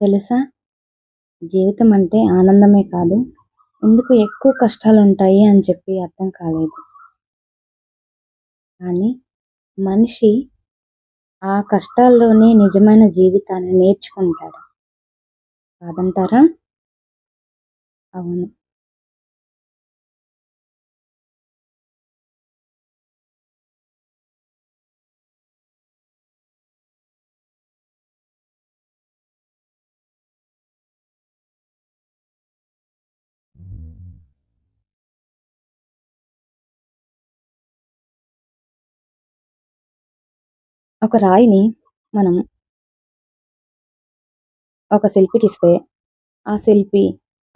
తెలుసా? జీవితం అంటే ఆనందమే కాదు, ఎందుకు ఎక్కువ కష్టాలుంటాయి అని చెప్పి అర్థం కాలేదు. కానీ మనిషి ఆ కష్టాల్లోనే నిజమైన జీవితాన్ని నేర్చుకుంటాడు. కాదంటారా? అవును. ఒక రాయిని మనం ఒక శిల్పికిస్తే, ఆ శిల్పి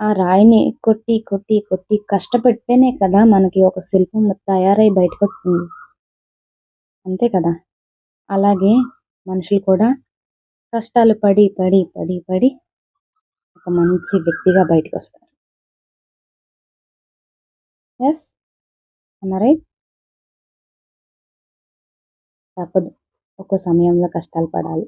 ఆ రాయిని కొట్టి, కొట్టి, కొట్టి కష్టపెడితేనే కదా మనకి ఒక శిల్పం తయారై బయటకొస్తుంది. అంతే కదా! అలాగే మనుషులు కూడా కష్టాలు పడి, పడి, పడి, పడి ఒక మంచి వ్యక్తిగా బయటికొస్తారు. యెస్. Am I right? తప్పదు. ఒక్కో సమయంలో కష్టాలు పడాలి.